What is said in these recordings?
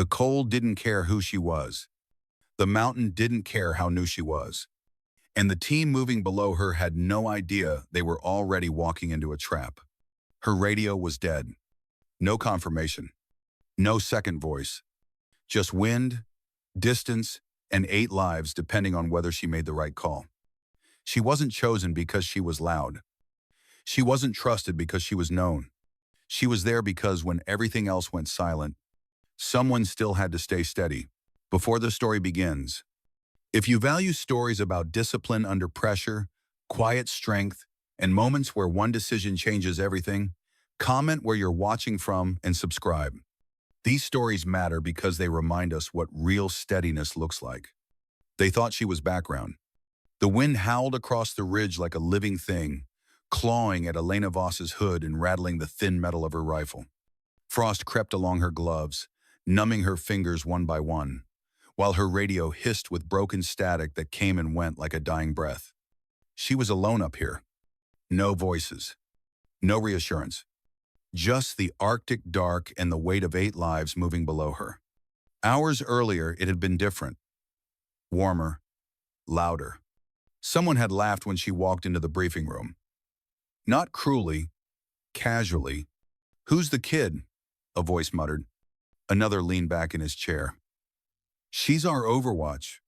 The cold didn't care who she was. The mountain didn't care how new she was. And the team moving below her had no idea they were already walking into a trap. Her radio was dead. No confirmation. No second voice. Just wind, distance, and 8 lives depending on whether she made the right call. She wasn't chosen because she was loud. She wasn't trusted because she was known. She was there because when everything else went silent, someone still had to stay steady. Before the story begins, if you value stories about discipline under pressure, quiet strength, and moments where one decision changes everything, comment where you're watching from and subscribe. These stories matter because they remind us what real steadiness looks like. They thought she was background. The wind howled across the ridge like a living thing, clawing at Elena Voss's hood and rattling the thin metal of her rifle. Frost crept along her gloves, numbing her fingers one by one, while her radio hissed with broken static that came and went like a dying breath. She was alone up here. No voices. No reassurance. Just the Arctic dark and the weight of 8 lives moving below her. Hours earlier, it had been different. Warmer. Louder. Someone had laughed when she walked into the briefing room. Not cruelly. Casually. "Who's the kid?" a voice muttered. Another leaned back in his chair. "She's our Overwatch."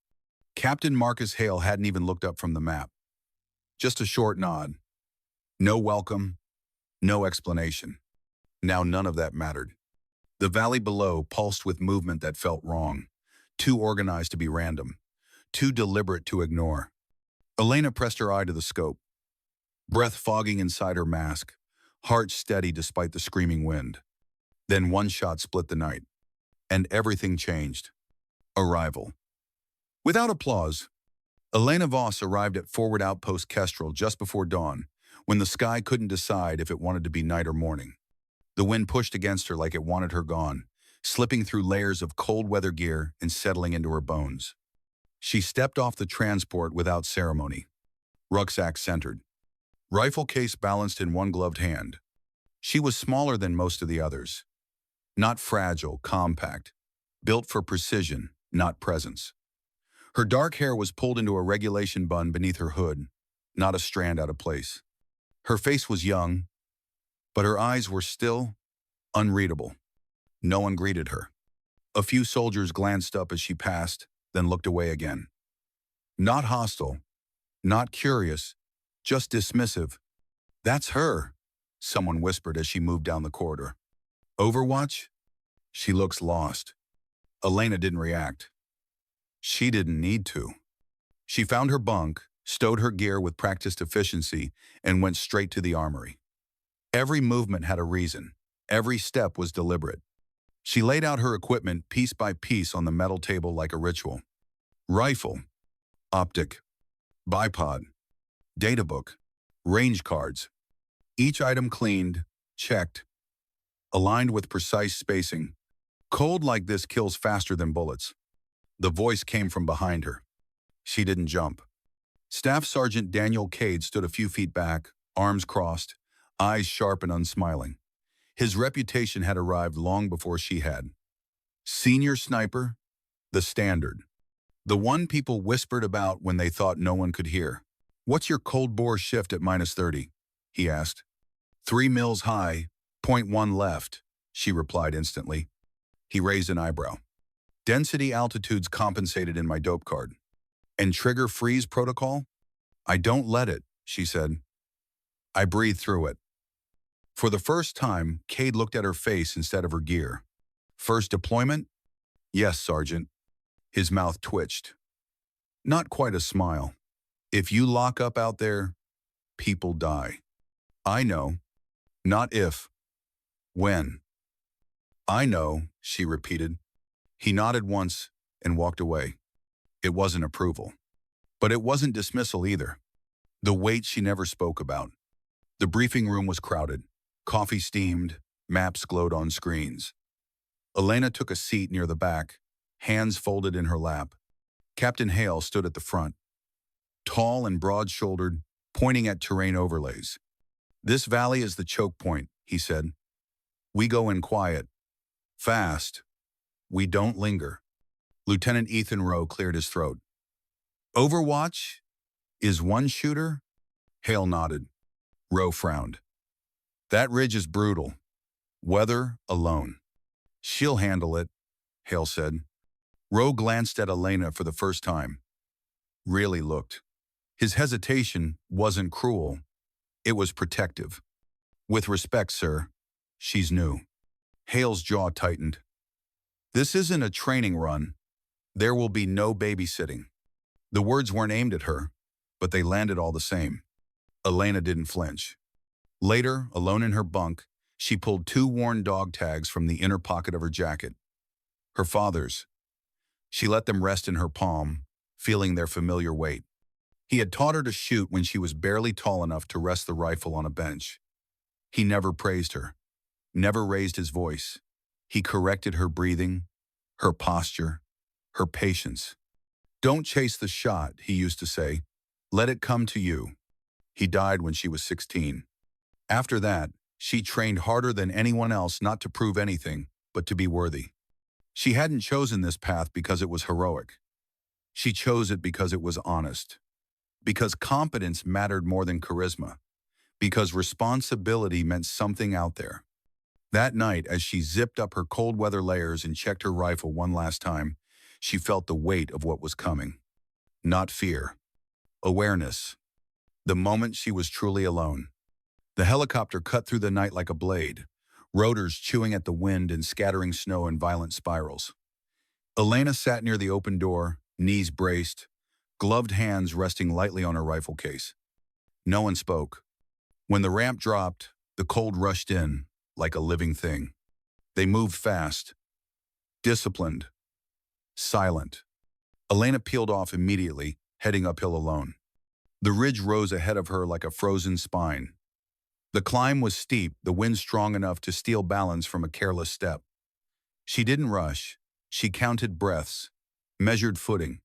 Captain Marcus Hale hadn't even looked up from the map. Just a short nod. No welcome. No explanation. Now none of that mattered. The valley below pulsed with movement that felt wrong. Too organized to be random. Too deliberate to ignore. Elena pressed her eye to the scope. Breath fogging inside her mask. Heart steady despite the screaming wind. Then one shot split the night. And everything changed. Arrival. Without applause, Elena Voss arrived at Forward Outpost Kestrel just before dawn, when the sky couldn't decide if it wanted to be night or morning. The wind pushed against her like it wanted her gone, slipping through layers of cold weather gear and settling into her bones. She stepped off the transport without ceremony. Rucksack centered. Rifle case balanced in one gloved hand. She was smaller than most of the others. Not fragile, compact. Built for precision, not presence. Her dark hair was pulled into a regulation bun beneath her hood, not a strand out of place. Her face was young, but her eyes were still unreadable. No one greeted her. A few soldiers glanced up as she passed, then looked away again. Not hostile, not curious, just dismissive. "That's her," someone whispered as she moved down the corridor. "Overwatch?" "She looks lost." Elena didn't react. She didn't need to. She found her bunk, stowed her gear with practiced efficiency, and went straight to the armory. Every movement had a reason. Every step was deliberate. She laid out her equipment piece by piece on the metal table like a ritual. Rifle, optic, bipod, databook, range cards. Each item cleaned, checked, aligned with precise spacing. Cold like this kills faster than bullets. The voice came from behind her. She didn't jump. Staff Sergeant Daniel Cade stood a few feet back, arms crossed, eyes sharp and unsmiling. His reputation had arrived long before she had. Senior sniper, the standard. The one people whispered about when they thought no one could hear. "What's your cold bore shift at -30? He asked. 3 mils high, .1 left, she replied instantly. He raised an eyebrow. "Density altitudes compensated in my dope card. And trigger freeze protocol? I don't let it," she said. I breathed through it. For the first time, Cade looked at her face instead of her gear. "First deployment?" "Yes, Sergeant." His mouth twitched. Not quite a smile. "If you lock up out there, people die." "I know. Not if. When." "I know," she repeated. He nodded once and walked away. It wasn't approval. But it wasn't dismissal either. The weight she never spoke about. The briefing room was crowded. Coffee steamed, maps glowed on screens. Elena took a seat near the back, hands folded in her lap. Captain Hale stood at the front, tall and broad-shouldered, pointing at terrain overlays. "This valley is the choke point," he said. "We go in quiet, fast, We don't linger. Lieutenant Ethan Rowe cleared his throat. Overwatch is one shooter? Hale nodded. Rowe frowned. That ridge is brutal. Weather alone. She'll handle it, Hale said. Rowe glanced at Elena for the first time. Really looked. His hesitation wasn't cruel. It was protective. With respect, sir, she's new. Hale's jaw tightened. This isn't a training run. There will be no babysitting. The words weren't aimed at her, but they landed all the same. Elena didn't flinch. Later, alone in her bunk, she pulled 2 worn dog tags from the inner pocket of her jacket. Her father's. She let them rest in her palm, feeling their familiar weight. He had taught her to shoot when she was barely tall enough to rest the rifle on a bench. He never praised her, never raised his voice. He corrected her breathing, her posture, her patience. Don't chase the shot, he used to say. Let it come to you. He died when she was 16. After that, she trained harder than anyone else, not to prove anything, but to be worthy. She hadn't chosen this path because it was heroic. She chose it because it was honest. Because competence mattered more than charisma. Because responsibility meant something out there. That night, as she zipped up her cold weather layers and checked her rifle one last time, she felt the weight of what was coming. Not fear. Awareness. The moment she was truly alone. The helicopter cut through the night like a blade, rotors chewing at the wind and scattering snow in violent spirals. Elena sat near the open door, knees braced, gloved hands resting lightly on her rifle case. No one spoke. When the ramp dropped, the cold rushed in, like a living thing. They moved fast, disciplined, silent. Elena peeled off immediately, heading uphill alone. The ridge rose ahead of her like a frozen spine. The climb was steep, the wind strong enough to steal balance from a careless step. She didn't rush. She counted breaths, measured footing,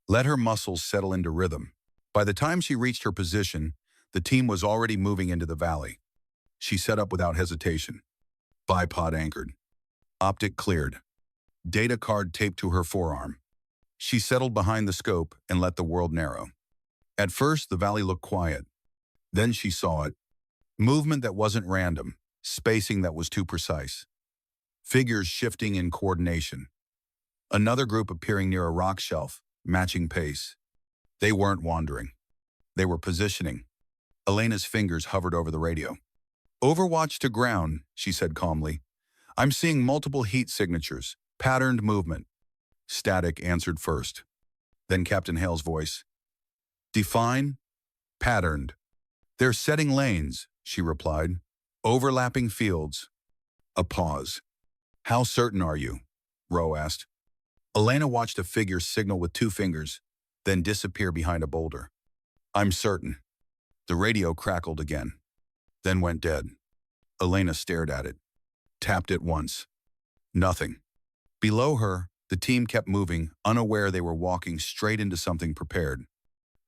let her muscles settle into rhythm. By the time she reached her position, the team was already moving into the valley. She set up without hesitation. Bipod anchored. Optic cleared. Data card taped to her forearm. She settled behind the scope and let the world narrow. At first, the valley looked quiet. Then she saw it. Movement that wasn't random, spacing that was too precise. Figures shifting in coordination. Another group appearing near a rock shelf, matching pace. They weren't wandering. They were positioning. Elena's fingers hovered over the radio. Overwatch to ground, she said calmly. I'm seeing multiple heat signatures, patterned movement. Static answered first. Then Captain Hale's voice. Define, patterned. They're setting lanes, she replied. Overlapping fields. A pause. How certain are you? Rowe asked. Elena watched a figure signal with 2 fingers, then disappear behind a boulder. I'm certain. The radio crackled again, then went dead. Elena stared at it, tapped it once. Nothing. Below her, the team kept moving, unaware they were walking straight into something prepared.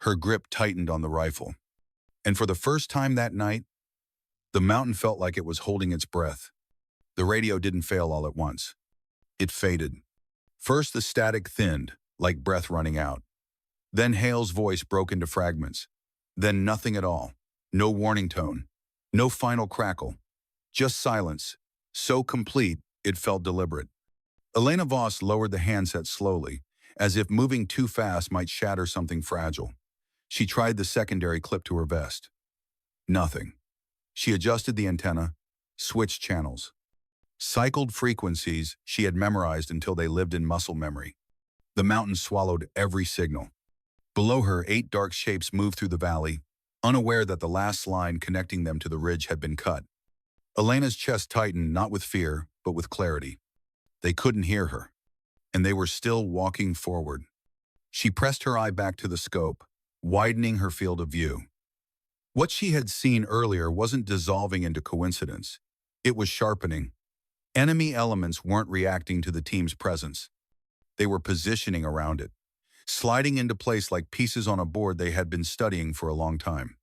Her grip tightened on the rifle. And for the first time that night, the mountain felt like it was holding its breath. The radio didn't fail all at once. It faded. First, the static thinned, like breath running out. Then Hale's voice broke into fragments. Then nothing at all. No warning tone. No final crackle. Just silence. So complete, it felt deliberate. Elena Voss lowered the handset slowly, as if moving too fast might shatter something fragile. She tried the secondary clip to her vest. Nothing. She adjusted the antenna, switched channels. Cycled frequencies she had memorized until they lived in muscle memory. The mountain swallowed every signal. Below her, 8 dark shapes moved through the valley, unaware that the last line connecting them to the ridge had been cut. Elena's chest tightened, not with fear, but with clarity. They couldn't hear her, and they were still walking forward. She pressed her eye back to the scope, widening her field of view. What she had seen earlier wasn't dissolving into coincidence. It was sharpening. Enemy elements weren't reacting to the team's presence. They were positioning around it, sliding into place like pieces on a board they had been studying for a long time.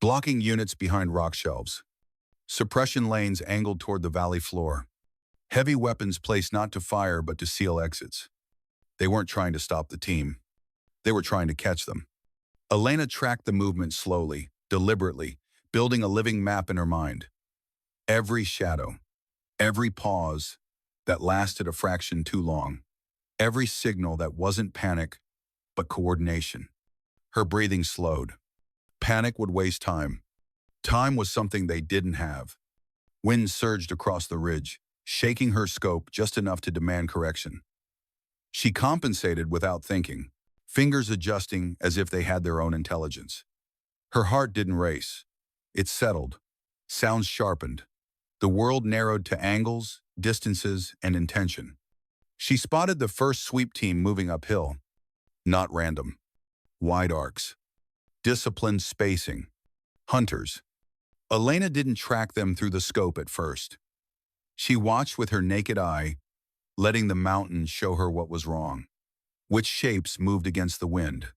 Blocking units behind rock shelves. Suppression lanes angled toward the valley floor. Heavy weapons placed not to fire but to seal exits. They weren't trying to stop the team. They were trying to catch them. Elena tracked the movement slowly, deliberately, building a living map in her mind. Every shadow, every pause that lasted a fraction too long, every signal that wasn't panic but coordination. Her breathing slowed. Panic would waste time. Time was something they didn't have. Wind surged across the ridge, shaking her scope just enough to demand correction. She compensated without thinking, fingers adjusting as if they had their own intelligence. Her heart didn't race. It settled. Sounds sharpened. The world narrowed to angles, distances, and intention. She spotted the first sweep team moving uphill. Not random. Wide arcs. Disciplined spacing. Hunters. Elena didn't track them through the scope at first. She watched with her naked eye, letting the mountains show her what was wrong. Which shapes moved against the wind.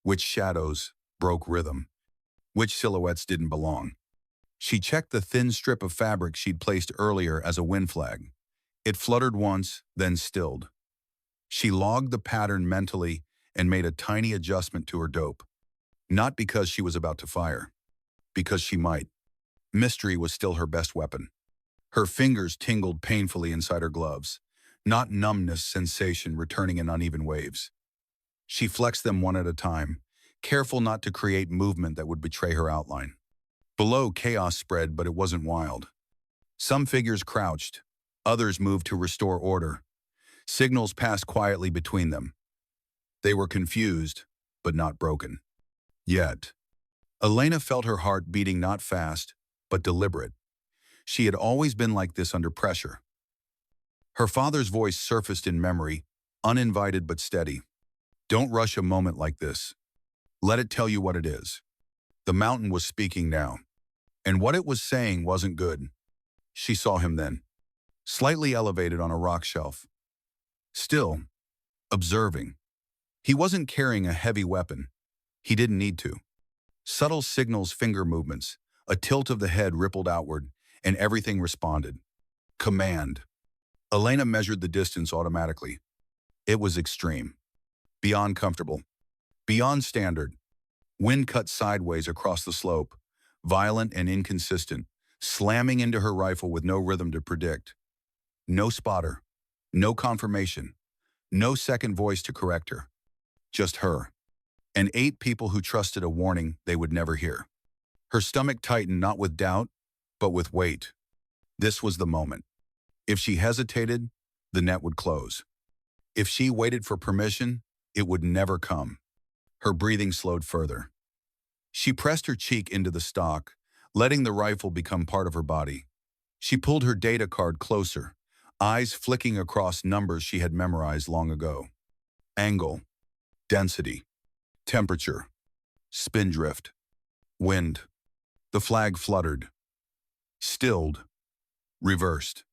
Which shadows broke rhythm. Which silhouettes didn't belong. She checked the thin strip of fabric she'd placed earlier as a wind flag. It fluttered once, then stilled. She logged the pattern mentally and made a tiny adjustment to her dope. Not because she was about to fire. Because she might. Mystery was still her best weapon. Her fingers tingled painfully inside her gloves, not numbness sensation returning in uneven waves. She flexed them one at a time, careful not to create movement that would betray her outline. Below, chaos spread, but it wasn't wild. Some figures crouched, others moved to restore order. Signals passed quietly between them. They were confused, but not broken. Yet, Elena felt her heart beating not fast, but deliberate. She had always been like this under pressure. Her father's voice surfaced in memory, uninvited but steady. Don't rush a moment like this. Let it tell you what it is. The mountain was speaking now. And what it was saying wasn't good. She saw him then, slightly elevated on a rock shelf. Still, observing. He wasn't carrying a heavy weapon. He didn't need to. Subtle signals, finger movements, a tilt of the head rippled outward, and everything responded. Command. Elena measured the distance automatically. It was extreme. Beyond comfortable. Beyond standard. Wind cut sideways across the slope, violent and inconsistent, slamming into her rifle with no rhythm to predict. No spotter. No confirmation. No second voice to correct her. Just her. And 8 people who trusted a warning they would never hear. Her stomach tightened not with doubt, but with weight. This was the moment. If she hesitated, the net would close. If she waited for permission, it would never come. Her breathing slowed further. She pressed her cheek into the stock, letting the rifle become part of her body. She pulled her data card closer, eyes flicking across numbers she had memorized long ago. Angle, density, temperature, spin drift, wind. The flag fluttered, stilled, reversed.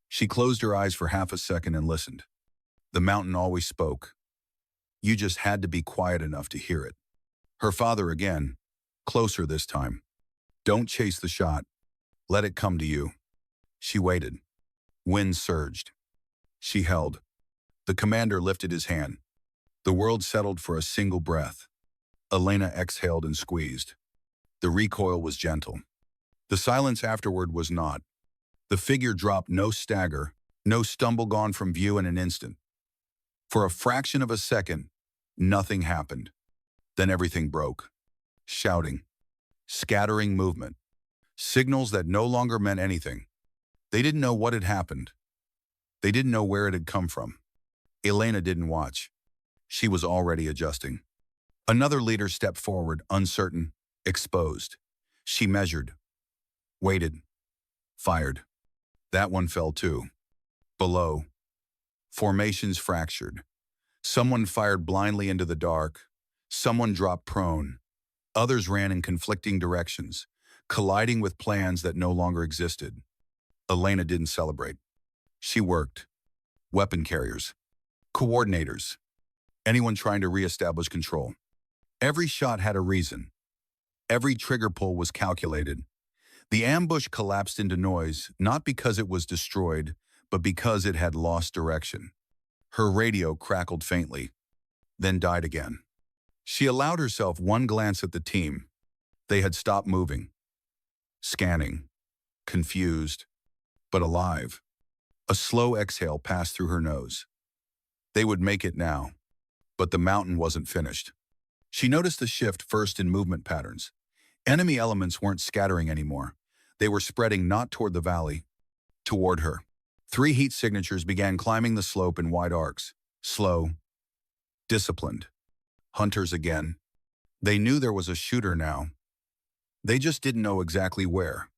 She closed her eyes for half a second and listened. The mountain always spoke. You just had to be quiet enough to hear it. Her father again, closer this time. Don't chase the shot. Let it come to you. She waited. Wind surged. She held. The commander lifted his hand. The world settled for a single breath. Elena exhaled and squeezed. The recoil was gentle. The silence afterward was not. The figure dropped, no stagger, no stumble, gone from view in an instant. For a fraction of a second, nothing happened. Then everything broke. Shouting. Scattering movement. Signals that no longer meant anything. They didn't know what had happened. They didn't know where it had come from. Elena didn't watch. She was already adjusting. Another leader stepped forward, uncertain, exposed. She measured. Waited. Fired. That one fell too. Below. Formations fractured. Someone fired blindly into the dark. Someone dropped prone. Others ran in conflicting directions, colliding with plans that no longer existed. Elena didn't celebrate. She worked. Weapon carriers. Coordinators. Anyone trying to reestablish control. Every shot had a reason. Every trigger pull was calculated. The ambush collapsed into noise, not because it was destroyed, but because it had lost direction. Her radio crackled faintly, then died again. She allowed herself one glance at the team. They had stopped moving, scanning, confused, but alive. A slow exhale passed through her nose. They would make it now, but the mountain wasn't finished. She noticed the shift first in movement patterns. Enemy elements weren't scattering anymore. They were spreading not toward the valley, toward her. 3 heat signatures began climbing the slope in wide arcs. Slow, disciplined. Hunters again. They knew there was a shooter now. They just didn't know exactly where.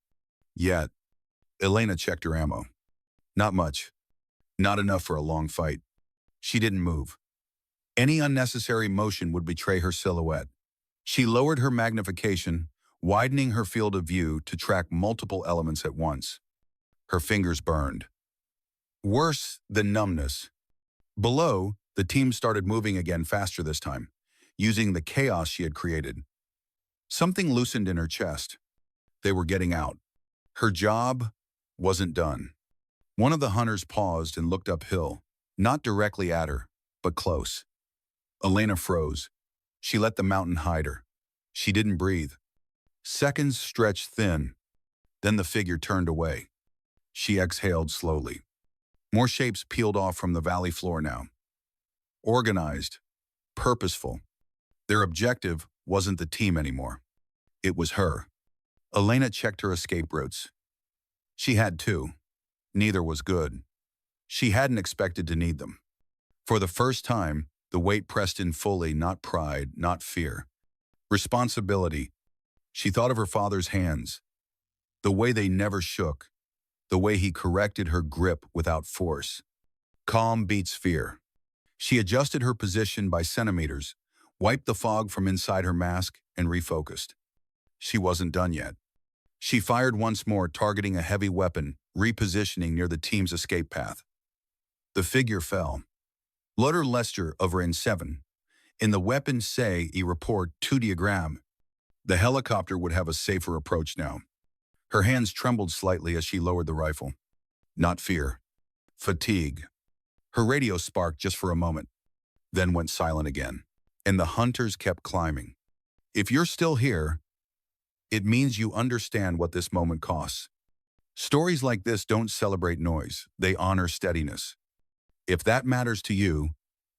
Yet, Elena checked her ammo. Not much. Not enough for a long fight. She didn't move. Any unnecessary motion would betray her silhouette. She lowered her magnification, widening her field of view to track multiple elements at once. Her fingers burned. Worse than numbness. Below, the team started moving again faster this time, using the chaos she had created. Something loosened in her chest. They were getting out. Her job wasn't done. One of the hunters paused and looked uphill, not directly at her, but close. Elena froze. She let the mountain hide her. She didn't breathe. Seconds stretched thin. Then the figure turned away. She exhaled slowly. More shapes peeled off from the valley floor now. Organized, purposeful. Their objective wasn't the team anymore. It was her. Elena checked her escape routes. She had 2. Neither was good. She hadn't expected to need them. For the first time, the weight pressed in fully, not pride, not fear. Responsibility. She thought of her father's hands, the way they never shook, the way he corrected her grip without force. Calm beats fear. She adjusted her position by centimeters, wiped the fog from inside her mask, and refocused. She wasn't done yet. She fired once more, targeting a heavy weapon, repositioning near the team's escape path. The figure fell. Lutter Lester over in 7. In the weapon say a report 2 diagram. The helicopter would have a safer approach now. Her hands trembled slightly as she lowered the rifle. Not fear. Fatigue. Her radio sparked just for a moment, then went silent again. And the hunters kept climbing. If you're still here, it means you understand what this moment costs. Stories like this don't celebrate noise. They honor steadiness. If that matters to you,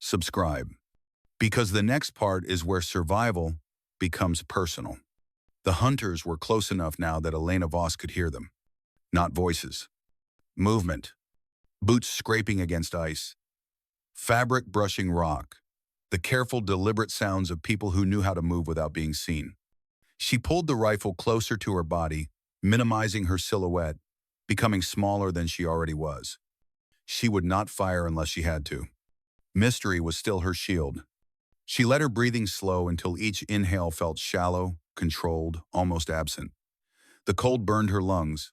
subscribe. Because the next part is where survival becomes personal. The hunters were close enough now that Elena Voss could hear them. Not voices. Movement. Boots scraping against ice. Fabric brushing rock. The careful, deliberate sounds of people who knew how to move without being seen. She pulled the rifle closer to her body, minimizing her silhouette, becoming smaller than she already was. She would not fire unless she had to. Mystery was still her shield. She let her breathing slow until each inhale felt shallow, controlled, almost absent. The cold burned her lungs,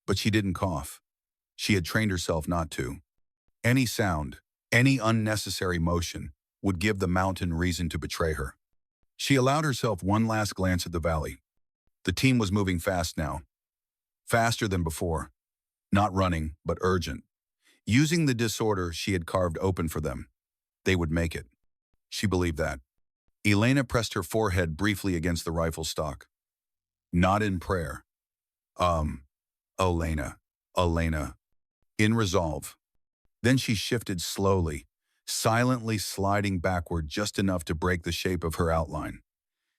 but she didn't cough. She had trained herself not to. Any sound, any unnecessary motion, would give the mountain reason to betray her. She allowed herself one last glance at the valley. The team was moving fast now. Faster than before. Not running, but urgent. Using the disorder she had carved open for them. They would make it. She believed that. Elena pressed her forehead briefly against the rifle stock. Not in prayer. Elena. In resolve. Then she shifted slowly, silently sliding backward just enough to break the shape of her outline.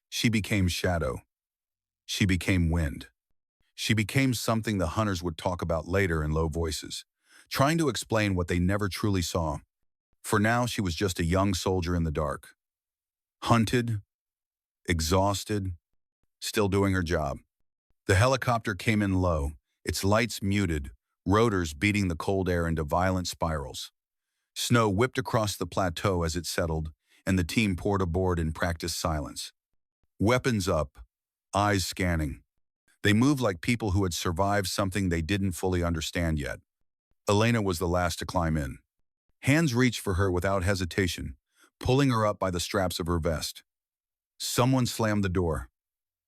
She became shadow. She became wind. She became something the hunters would talk about later in low voices, trying to explain what they never truly saw. For now, she was just a young soldier in the dark. Hunted, exhausted, still doing her job. The helicopter came in low, its lights muted, rotors beating the cold air into violent spirals. Snow whipped across the plateau as it settled, and the team poured aboard in practiced silence. Weapons up, eyes scanning. They moved like people who had survived something they didn't fully understand yet. Elena was the last to climb in. Hands reached for her without hesitation, pulling her up by the straps of her vest. Someone slammed the door.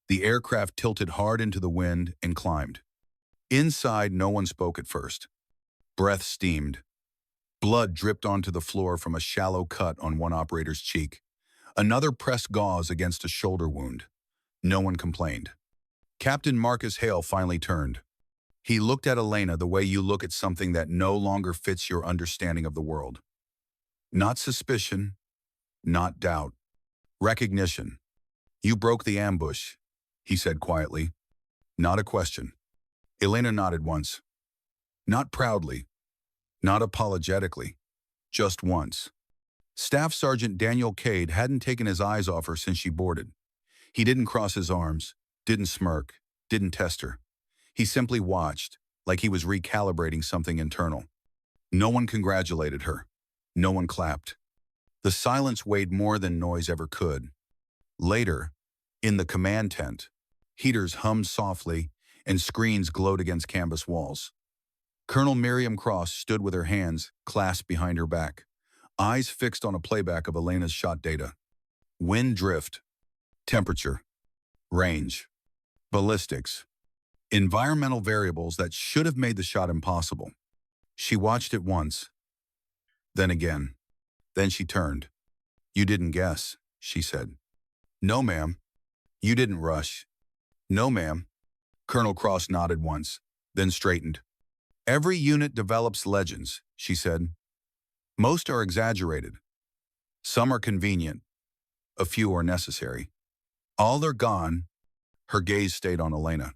The aircraft tilted hard into the wind and climbed. Inside, no one spoke at first. Breath steamed. Blood dripped onto the floor from a shallow cut on one operator's cheek. Another pressed gauze against a shoulder wound. No one complained. Captain Marcus Hale finally turned. He looked at Elena the way you look at something that no longer fits your understanding of the world. Not suspicion, not doubt. Recognition. You broke the ambush, he said quietly. Not a question. Elena nodded once. Not proudly, not apologetically, just once. Staff Sergeant Daniel Cade hadn't taken his eyes off her since she boarded. He didn't cross his arms, didn't smirk, didn't test her. He simply watched, like he was recalibrating something internal. No one congratulated her. No one clapped. The silence weighed more than noise ever could. Later, in the command tent, heaters hummed softly and screens glowed against canvas walls. Colonel Miriam Cross stood with her hands clasped behind her back, eyes fixed on a playback of Elena's shot data. Wind drift, temperature, range, ballistics, environmental variables that should have made the shot impossible. She watched it once, then again. Then she turned. You didn't guess, she said. No, ma'am. You didn't rush. No, ma'am. Colonel Cross nodded once, then straightened. Every unit develops legends, she said. Most are exaggerated. Some are convenient. A few are necessary. All are gone. Her gaze stayed on Elena.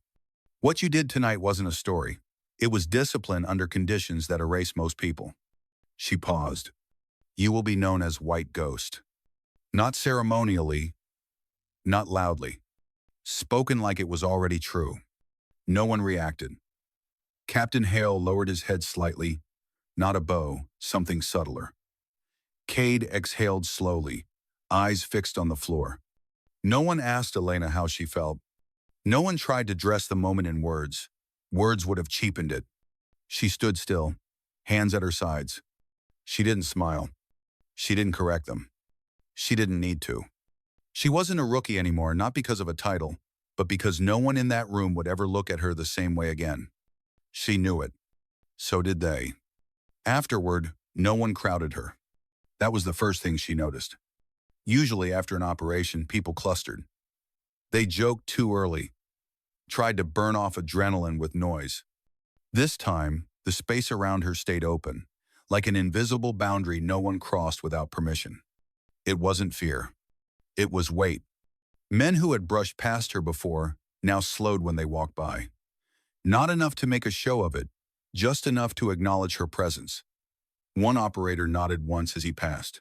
What you did tonight wasn't a story. It was discipline under conditions that erase most people. She paused. You will be known as White Ghost. Not ceremonially, not loudly. Spoken like it was already true. No one reacted. Captain Hale lowered his head slightly. Not a bow, something subtler. Cade exhaled slowly, eyes fixed on the floor. No one asked Elena how she felt. No one tried to dress the moment in words. Words would have cheapened it. She stood still, hands at her sides. She didn't smile. She didn't correct them. She didn't need to. She wasn't a rookie anymore, not because of a title, but because no one in that room would ever look at her the same way again. She knew it. So did they. Afterward, no one crowded her. That was the first thing she noticed. Usually after an operation, people clustered. They joked too early, tried to burn off adrenaline with noise. This time, the space around her stayed open, like an invisible boundary no one crossed without permission. It wasn't fear. It was weight. Men who had brushed past her before now slowed when they walked by. Not enough to make a show of it, just enough to acknowledge her presence. One operator nodded once as he passed.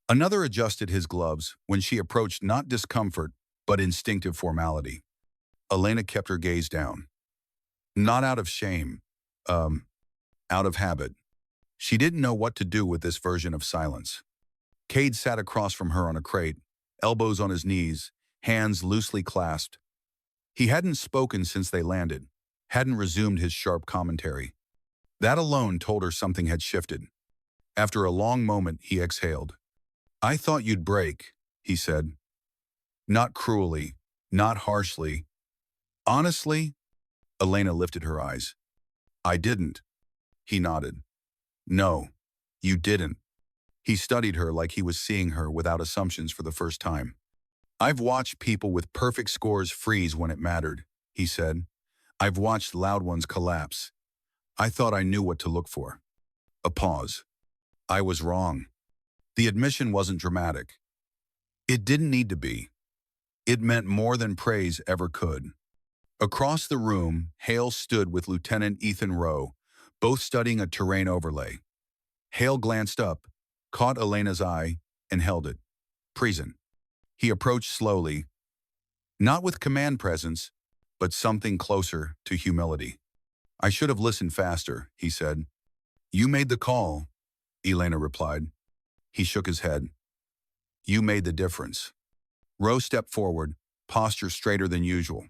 Another adjusted his gloves when she approached, not discomfort, but instinctive formality. Elena kept her gaze down. Not out of shame, out of habit. She didn't know what to do with this version of silence. Cade sat across from her on a crate, elbows on his knees, hands loosely clasped. He hadn't spoken since they landed, hadn't resumed his sharp commentary. That alone told her something had shifted. After a long moment, he exhaled. I thought you'd break, he said. Not cruelly, not harshly. Honestly, Elena lifted her eyes. I didn't. He nodded. No, you didn't. He studied her like he was seeing her without assumptions for the first time. I've watched people with perfect scores freeze when it mattered, he said. I've watched loud ones collapse. I thought I knew what to look for. A pause. I was wrong. The admission wasn't dramatic. It didn't need to be. It meant more than praise ever could. Across the room, Hale stood with Lieutenant Ethan Rowe, both studying a terrain overlay. Hale glanced up, caught Elena's eye, and held it. Prison. He approached slowly, not with command presence, but something closer to humility. I should have listened faster, he said. You made the call, Elena replied. He shook his head. You made the difference. Rowe stepped forward, posture straighter than usual.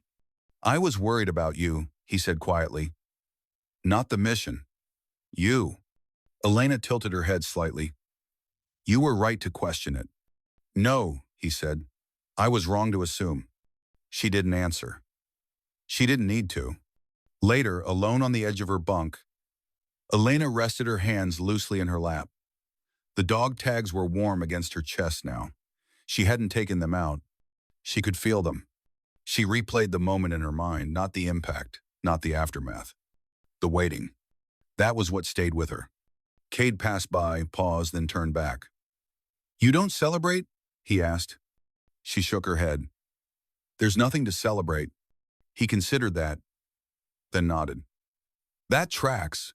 I was worried about you, he said quietly. Not the mission. You. Elena tilted her head slightly. You were right to question it. No, he said. I was wrong to assume. She didn't answer. She didn't need to. Later, alone on the edge of her bunk, Elena rested her hands loosely in her lap. The dog tags were warm against her chest now. She hadn't taken them out. She could feel them. She replayed the moment in her mind, not the impact, not the aftermath. The waiting. That was what stayed with her. Cade passed by, paused, then turned back. "You don't celebrate?" he asked. She shook her head. "There's nothing to celebrate." He considered that, then nodded. "That tracks.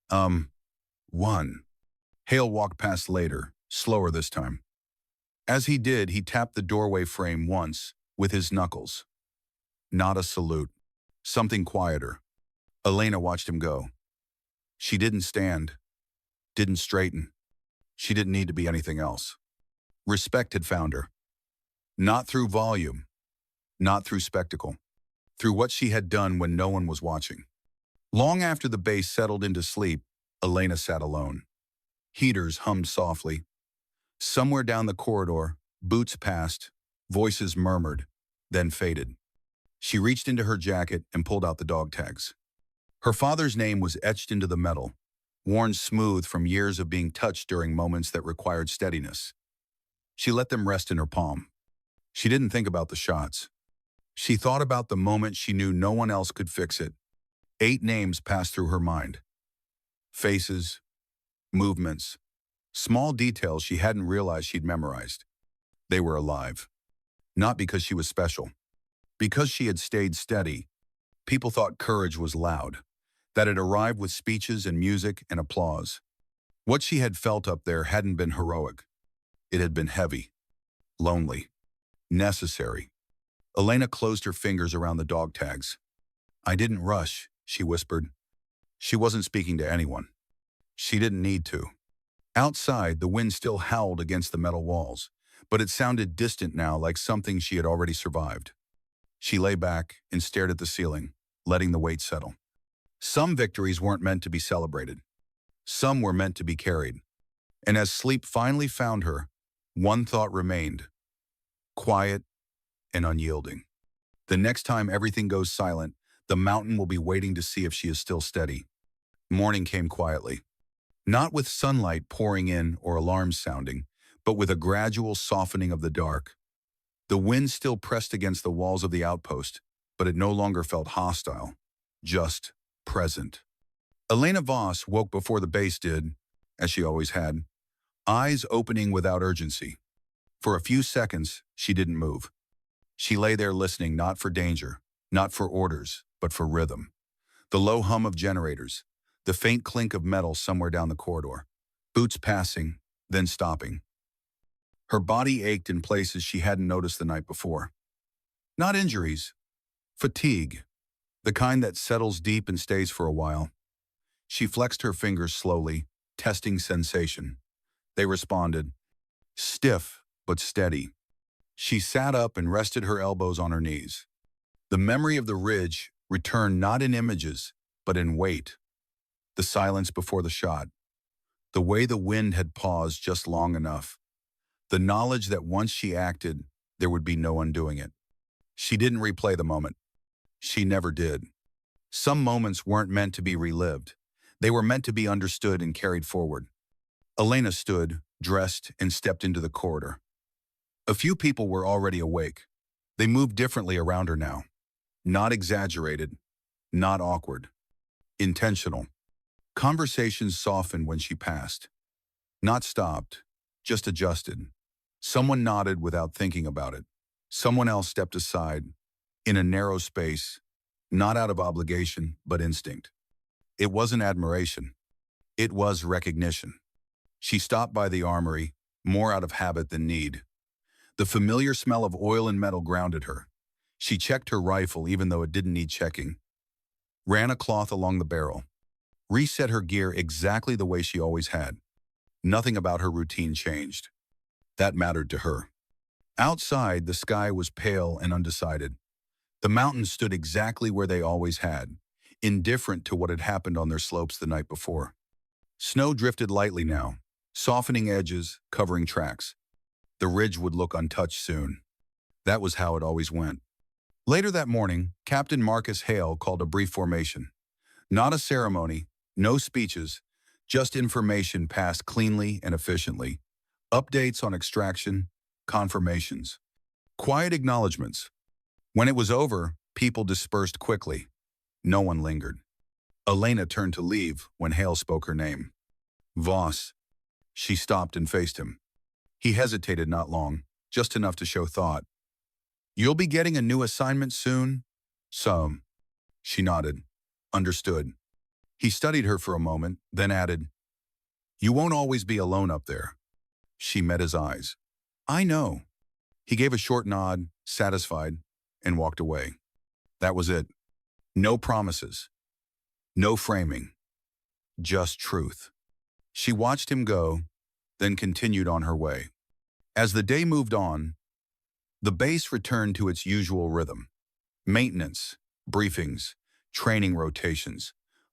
One." Hale walked past later, slower this time. As he did, he tapped the doorway frame once, with his knuckles. Not a salute. Something quieter. Elena watched him go. She didn't stand, didn't straighten. She didn't need to be anything else. Respect had found her. Not through volume, not through spectacle, through what she had done when no one was watching. Long after the base settled into sleep, Elena sat alone. Heaters hummed softly. Somewhere down the corridor, boots passed, voices murmured, then faded. She reached into her jacket and pulled out the dog tags. Her father's name was etched into the metal, worn smooth from years of being touched during moments that required steadiness. She let them rest in her palm. She didn't think about the shots. She thought about the moment she knew no one else could fix it. 8 names passed through her mind. Faces, movements, small details she hadn't realized she'd memorized. They were alive. Not because she was special. Because she had stayed steady. People thought courage was loud, that it arrived with speeches and music and applause. What she had felt up there hadn't been heroic. It had been heavy, lonely, necessary. Elena closed her fingers around the dog tags. "I didn't rush," she whispered. She wasn't speaking to anyone. She didn't need to. Outside, the wind still howled against the metal walls, but it sounded distant now, like something she had already survived. She lay back and stared at the ceiling, letting the weight settle. Some victories weren't meant to be celebrated. Some were meant to be carried. And as sleep finally found her, one thought remained, quiet and unyielding. The next time everything goes silent, the mountain will be waiting to see if she is still steady. Morning came quietly. Not with sunlight pouring in or alarms sounding, but with a gradual softening of the dark. The wind still pressed against the walls of the outpost, but it no longer felt hostile, just present. Elena Voss woke before the base did, as she always had, eyes opening without urgency. For a few seconds, she didn't move. She lay there listening, not for danger, not for orders, but for rhythm. The low hum of generators, the faint clink of metal somewhere down the corridor, boots passing, then stopping. Her body ached in places she hadn't noticed the night before. Not injuries, fatigue, the kind that settles deep and stays for a while. She flexed her fingers slowly, testing sensation. They responded, stiff but steady. She sat up and rested her elbows on her knees. The memory of the ridge returned not in images, but in weight. The silence before the shot. The way the wind had paused just long enough. The knowledge that once she acted, there would be no undoing it. She didn't replay the moment. She never did. Some moments weren't meant to be relived. They were meant to be understood and carried forward. Elena stood, dressed, and stepped into the corridor. A few people were already awake. They moved differently around her now. Not exaggerated, not awkward. Intentional. Conversations softened when she passed. Not stopped, just adjusted. Someone nodded without thinking about it. Someone else stepped aside, in a narrow space, not out of obligation, but instinct. It wasn't admiration. It was recognition. She stopped by the armory, more out of habit than need. The familiar smell of oil and metal grounded her. She checked her rifle even though it didn't need checking. Ran a cloth along the barrel. Reset her gear exactly the way she always had. Nothing about her routine changed. That mattered to her. Outside, the sky was pale and undecided. The mountains stood exactly where they always had, indifferent to what had happened on their slopes the night before. Snow drifted lightly now, softening edges, covering tracks. The ridge would look untouched soon. That was how it always went. Later that morning, Captain Marcus Hale called a brief formation. Not a ceremony, No speeches, just information passed cleanly and efficiently. Updates on extraction, confirmations. Quiet acknowledgments. When it was over, people dispersed quickly. No one lingered. Elena turned to leave when Hale spoke her name. Voss. She stopped and faced him. He hesitated not long, just enough to show thought. You'll be getting a new assignment soon? Some. She nodded. Understood. He studied her for a moment, then added, You won't always be alone up there. She met his eyes. I know. He gave a short nod, satisfied, and walked away. That was it. No promises. No framing. Just truth. She watched him go, then continued on her way. As the day moved on, the base returned to its usual rhythm. Maintenance, briefings, training rotations,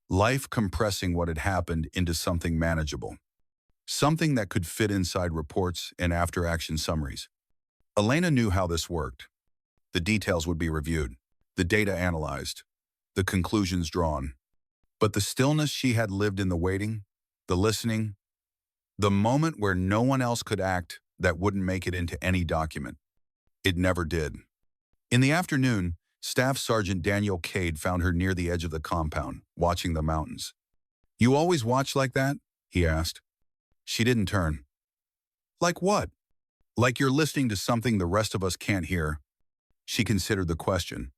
life compressing what had happened into something manageable. Something that could fit inside reports and after-action summaries. Elena knew how this worked. The details would be reviewed, the data analyzed, the conclusions drawn. But the stillness she had lived in, the waiting, the listening, the moment where no one else could act, that wouldn't make it into any document. It never did. In the afternoon, Staff Sergeant Daniel Cade found her near the edge of the compound, watching the mountains. You always watch like that? He asked. She didn't turn. Like what? Like you're listening to something the rest of us can't hear. She considered the question.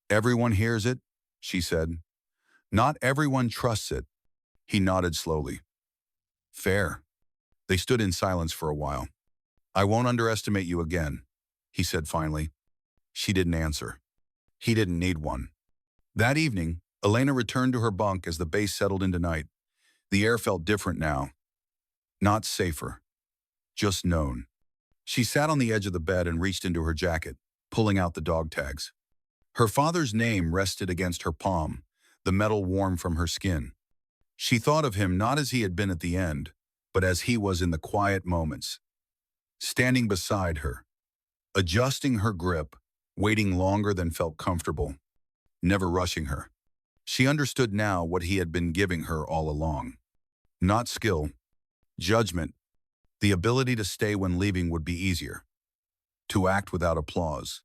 Everyone hears it, she said. Not everyone trusts it. He nodded slowly. Fair. They stood in silence for a while. I won't underestimate you again, he said finally. She didn't answer. He didn't need one. That evening, Elena returned to her bunk as the base settled into night. The air felt different now. Not safer. Just known. She sat on the edge of the bed and reached into her jacket, pulling out the dog tags. Her father's name rested against her palm, the metal warm from her skin. She thought of him not as he had been at the end, but as he was in the quiet moments. Standing beside her, adjusting her grip, waiting longer than felt comfortable, never rushing her. She understood now what he had been giving her all along. Not skill, judgment, the ability to stay when leaving would be easier, to act without applause,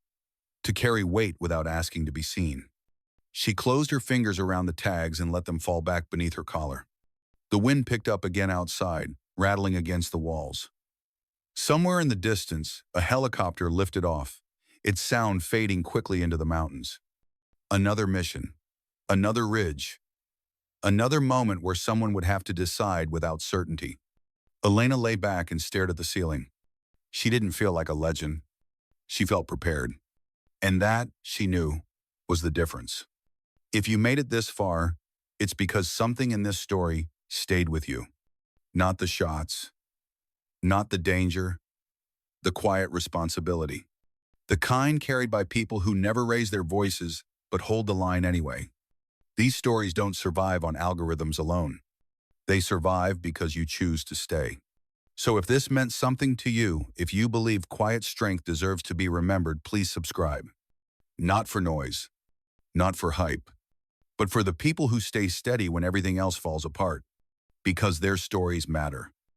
to carry weight without asking to be seen. She closed her fingers around the tags and let them fall back beneath her collar. The wind picked up again outside, rattling against the walls. Somewhere in the distance, a helicopter lifted off, its sound fading quickly into the mountains. Another mission, another ridge, another moment where someone would have to decide without certainty. Elena lay back and stared at the ceiling. She didn't feel like a legend. She felt prepared. And that, she knew, was the difference. If you made it this far, it's because something in this story stayed with you. Not the shots, not the danger, the quiet responsibility. The kind carried by people who never raise their voices but hold the line anyway. These stories don't survive on algorithms alone. They survive because you choose to stay. So if this meant something to you, if you believe quiet strength deserves to be remembered, please subscribe. Not for noise, not for hype, but for the people who stay steady when everything else falls apart. Because their stories matter.